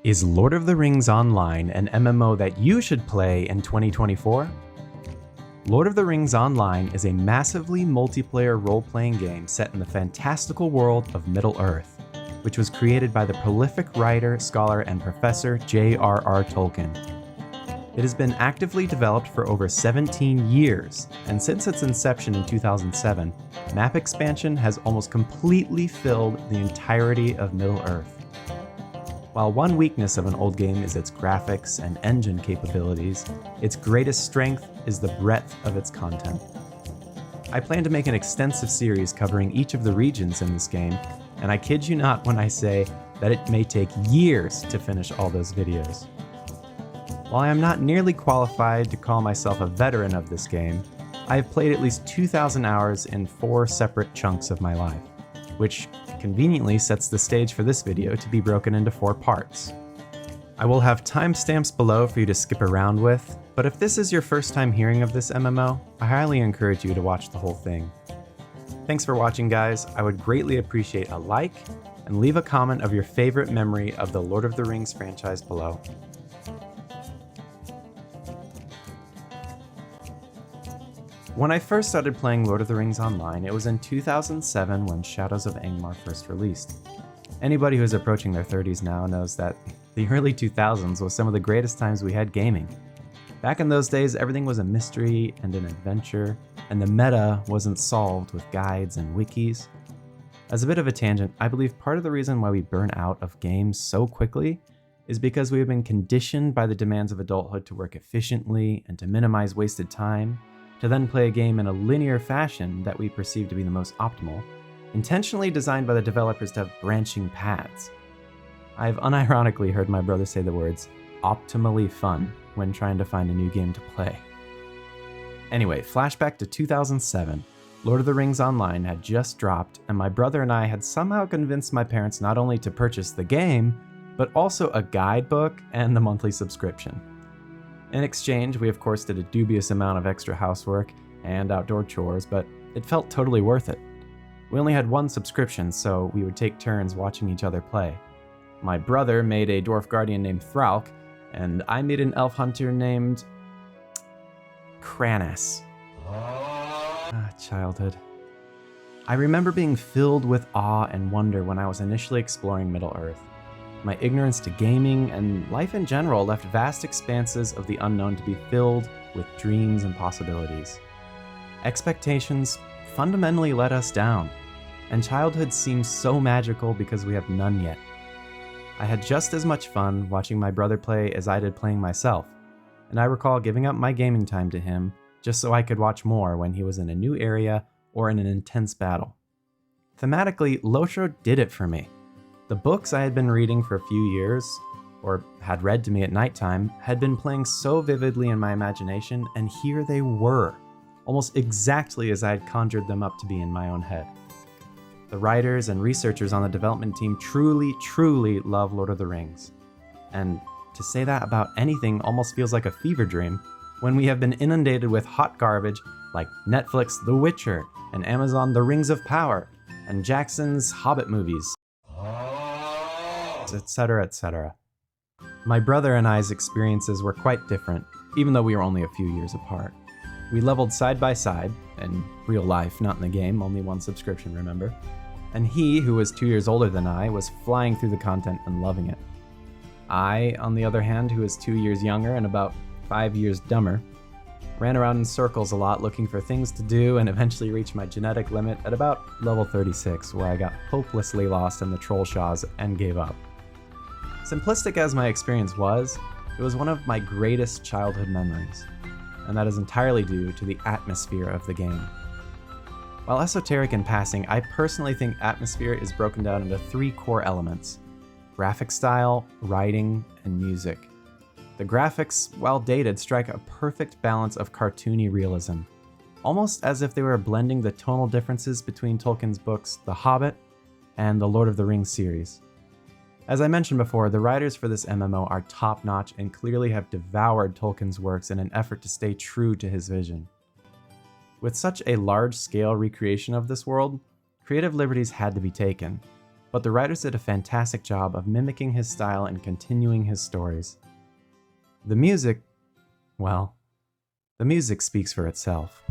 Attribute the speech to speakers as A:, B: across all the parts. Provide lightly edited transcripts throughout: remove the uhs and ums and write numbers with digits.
A: Is Lord of the Rings Online an MMO that you should play in 2024? Lord of the Rings Online is a massively multiplayer role-playing game set in the fantastical world of Middle-earth, which was created by the prolific writer, scholar, and professor J.R.R. Tolkien. It has been actively developed for over 17 years, and since its inception in 2007, map expansion has almost completely filled the entirety of Middle-earth. While one weakness of an old game is its graphics and engine capabilities, its greatest strength is the breadth of its content. I plan to make an extensive series covering each of the regions in this game, and I kid you not when I say that it may take years to finish all those videos. While I am not nearly qualified to call myself a veteran of this game, I have played at least 2,000 hours in 4 separate chunks of my life, which conveniently sets the stage for this video to be broken into 4 parts. I will have timestamps below for you to skip around with, but if this is your first time hearing of this MMO, I highly encourage you to watch the whole thing. Thanks for watching, guys. I would greatly appreciate a like, and leave a comment of your favorite memory of the Lord of the Rings franchise below. When I first started playing Lord of the Rings Online, it was in 2007 when Shadows of Angmar first released. Anybody who is approaching their 30s now knows that the early 2000s was some of the greatest times we had gaming. Back in those days, everything was a mystery and an adventure, and the meta wasn't solved with guides and wikis. As a bit of a tangent, I believe part of the reason why we burn out of games so quickly is because we have been conditioned by the demands of adulthood to work efficiently and to minimize wasted time, to then play a game in a linear fashion that we perceive to be the most optimal, intentionally designed by the developers to have branching paths. I've unironically heard my brother say the words, optimally fun, when trying to find a new game to play. Anyway, flashback to 2007, Lord of the Rings Online had just dropped, and my brother and I had somehow convinced my parents not only to purchase the game, but also a guidebook and the monthly subscription. In exchange, we of course did a dubious amount of extra housework and outdoor chores, but it felt totally worth it. We only had 1 subscription, so we would take turns watching each other play. My brother made a dwarf guardian named Thralk, and I made an elf hunter named Kranis. Childhood. I remember being filled with awe and wonder when I was initially exploring Middle-earth. My ignorance to gaming and life in general left vast expanses of the unknown to be filled with dreams and possibilities. Expectations fundamentally let us down, and childhood seems so magical because we have none yet. I had just as much fun watching my brother play as I did playing myself, and I recall giving up my gaming time to him just so I could watch more when he was in a new area or in an intense battle. Thematically, LotRO did it for me. The books I had been reading for a few years, or had read to me at nighttime, had been playing so vividly in my imagination, and here they were, almost exactly as I had conjured them up to be in my own head. The writers and researchers on the development team truly love Lord of the Rings. And to say that about anything almost feels like a fever dream when we have been inundated with hot garbage like Netflix The Witcher, and Amazon The Rings of Power, and Jackson's Hobbit movies, etc., etc. My brother and I's experiences were quite different, even though we were only a few years apart. We leveled side by side, in real life, not in the game, only 1 subscription, remember? And he, who was 2 years older than I, was flying through the content and loving it. I, on the other hand, who was 2 years younger and about 5 years dumber, ran around in circles a lot looking for things to do and eventually reached my genetic limit at about level 36, where I got hopelessly lost in the Trollshaws and gave up. Simplistic as my experience was, it was one of my greatest childhood memories, and that is entirely due to the atmosphere of the game. While esoteric in passing, I personally think atmosphere is broken down into 3 core elements: graphic style, writing, and music. The graphics, while dated, strike a perfect balance of cartoony realism, almost as if they were blending the tonal differences between Tolkien's books The Hobbit and the Lord of the Rings series. As I mentioned before, the writers for this MMO are top-notch and clearly have devoured Tolkien's works in an effort to stay true to his vision. With such a large-scale recreation of this world, creative liberties had to be taken, but the writers did a fantastic job of mimicking his style and continuing his stories. The music, well, the music speaks for itself.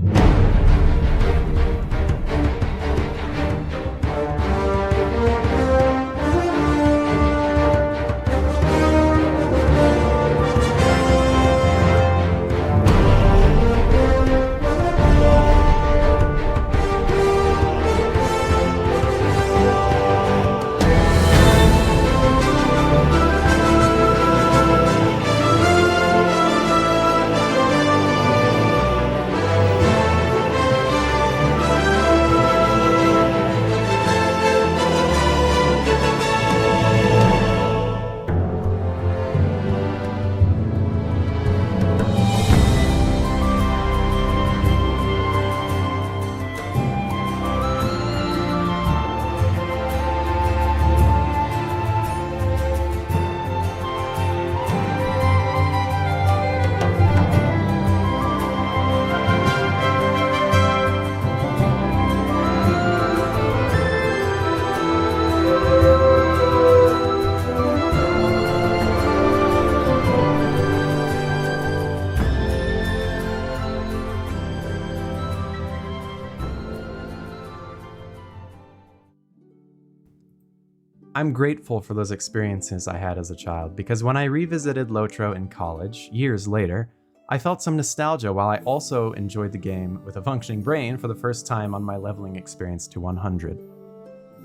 A: I'm grateful for those experiences I had as a child, because when I revisited LotRO in college, years later, I felt some nostalgia while I also enjoyed the game with a functioning brain for the first time on my leveling experience to 100.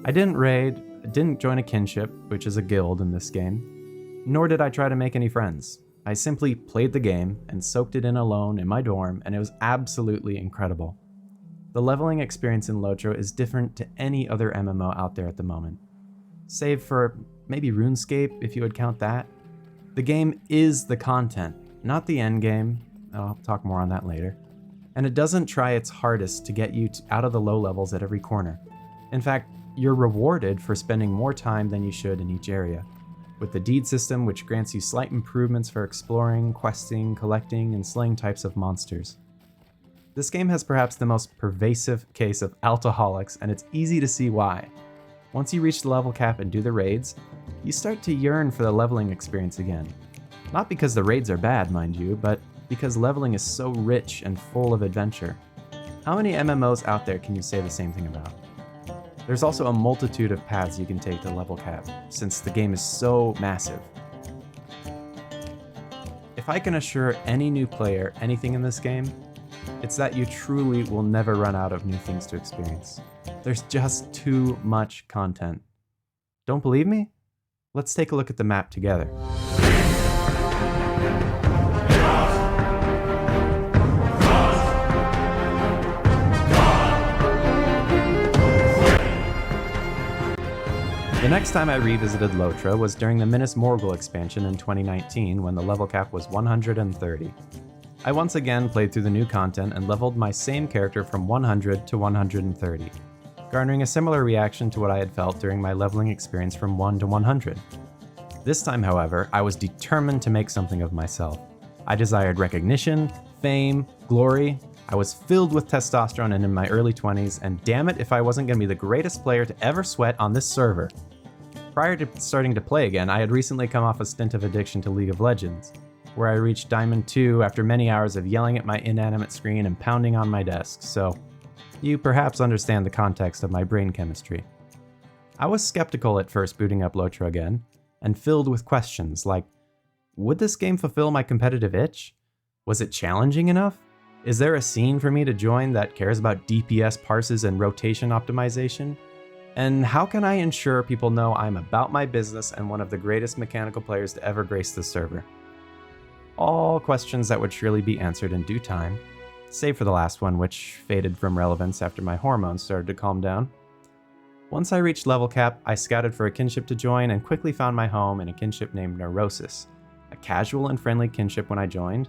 A: I didn't raid, didn't join a kinship, which is a guild in this game, nor did I try to make any friends. I simply played the game and soaked it in alone in my dorm, and it was absolutely incredible. The leveling experience in LotRO is different to any other MMO out there at the moment. Save for maybe RuneScape, if you would count that. The game is the content, not the endgame. I'll talk more on that later. And it doesn't try its hardest to get you out of the low levels at every corner. In fact, you're rewarded for spending more time than you should in each area, with the deed system, which grants you slight improvements for exploring, questing, collecting, and slaying types of monsters. This game has perhaps the most pervasive case of alcoholics, and it's easy to see why. Once you reach the level cap and do the raids, you start to yearn for the leveling experience again. Not because the raids are bad, mind you, but because leveling is so rich and full of adventure. How many MMOs out there can you say the same thing about? There's also a multitude of paths you can take to level cap, since the game is so massive. If I can assure any new player anything in this game, it's that you truly will never run out of new things to experience. There's just too much content. Don't believe me? Let's take a look at the map together. The next time I revisited LotRO was during the Minas Morgul expansion in 2019, when the level cap was 130. I once again played through the new content and leveled my same character from 100 to 130, garnering a similar reaction to what I had felt during my leveling experience from 1 to 100. This time, however, I was determined to make something of myself. I desired recognition, fame, glory. I was filled with testosterone and in my early 20s, and damn it if I wasn't going to be the greatest player to ever sweat on this server. Prior to starting to play again, I had recently come off a stint of addiction to League of Legends, where I reached Diamond 2 after many hours of yelling at my inanimate screen and pounding on my desk, so you perhaps understand the context of my brain chemistry. I was skeptical at first booting up LotRO again, and filled with questions like, would this game fulfill my competitive itch? Was it challenging enough? Is there a scene for me to join that cares about DPS parses and rotation optimization? And how can I ensure people know I'm about my business and one of the greatest mechanical players to ever grace this server? All questions that would surely be answered in due time, save for the last one, which faded from relevance after my hormones started to calm down. Once I reached level cap, I scouted for a kinship to join and quickly found my home in a kinship named Neurosis, a casual and friendly kinship when I joined,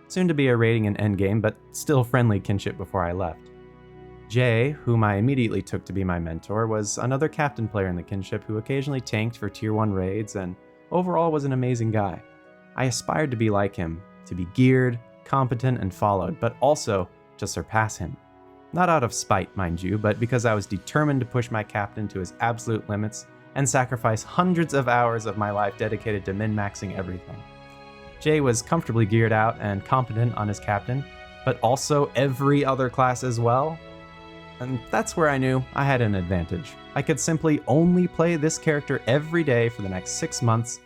A: soon to be a raiding and endgame, but still friendly kinship before I left. Jay, whom I immediately took to be my mentor, was another captain player in the kinship who occasionally tanked for tier 1 raids and overall was an amazing guy. I aspired to be like him, to be geared, competent, and followed, but also to surpass him. Not out of spite, mind you, but because I was determined to push my captain to his absolute limits and sacrifice hundreds of hours of my life dedicated to min-maxing everything. Jay was comfortably geared out and competent on his captain, but also every other class as well. And that's where I knew I had an advantage. I could simply only play this character every day for the next 6 months.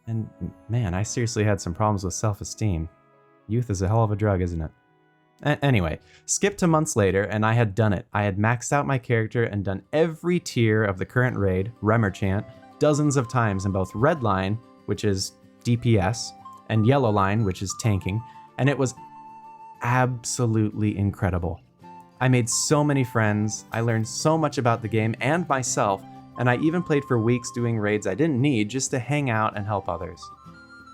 A: And man, I seriously had some problems with self-esteem. Youth is a hell of a drug, isn't it? Anyway, skip to months later, and I had done it. I had maxed out my character and done every tier of the current raid, Remerchant, dozens of times in both Red Line, which is DPS, and Yellow Line, which is tanking, and it was absolutely incredible. I made so many friends, I learned so much about the game and myself, and I even played for weeks doing raids I didn't need just to hang out and help others.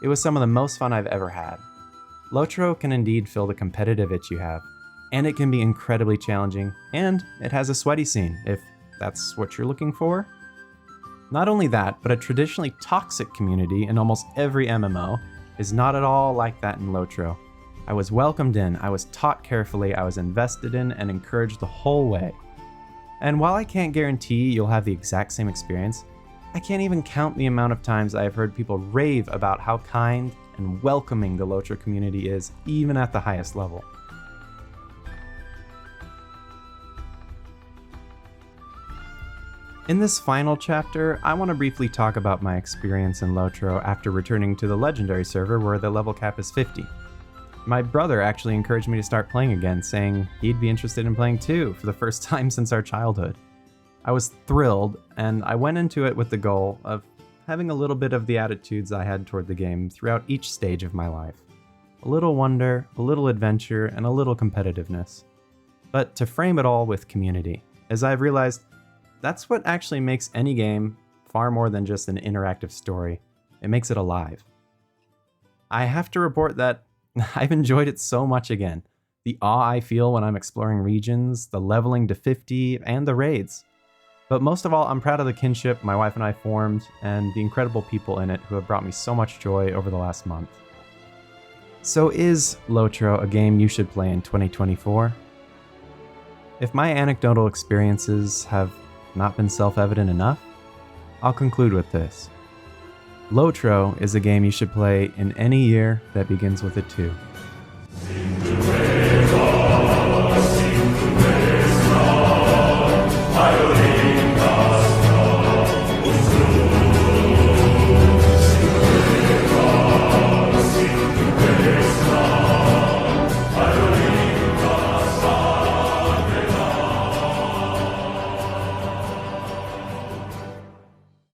A: It was some of the most fun I've ever had. LotRO can indeed fill the competitive itch you have, and it can be incredibly challenging, and it has a sweaty scene, if that's what you're looking for. Not only that, but a traditionally toxic community in almost every MMO is not at all like that in LotRO. I was welcomed in, I was taught carefully, I was invested in and encouraged the whole way. And while I can't guarantee you'll have the exact same experience, I can't even count the amount of times I have heard people rave about how kind and welcoming the LotRO community is, even at the highest level. In this final chapter, I want to briefly talk about my experience in LotRO after returning to the Legendary server where the level cap is 50. My brother actually encouraged me to start playing again, saying he'd be interested in playing too, for the first time since our childhood. I was thrilled, and I went into it with the goal of having a little bit of the attitudes I had toward the game throughout each stage of my life. A little wonder, a little adventure, and a little competitiveness. But to frame it all with community, as I've realized, that's what actually makes any game far more than just an interactive story. It makes it alive. I have to report that I've enjoyed it so much again. The awe I feel when I'm exploring regions, the leveling to 50, and the raids. But most of all, I'm proud of the kinship my wife and I formed, and the incredible people in it who have brought me so much joy over the last month. So is LotRO a game you should play in 2024? If my anecdotal experiences have not been self-evident enough, I'll conclude with this. LotRO is a game you should play in any year that begins with a 2.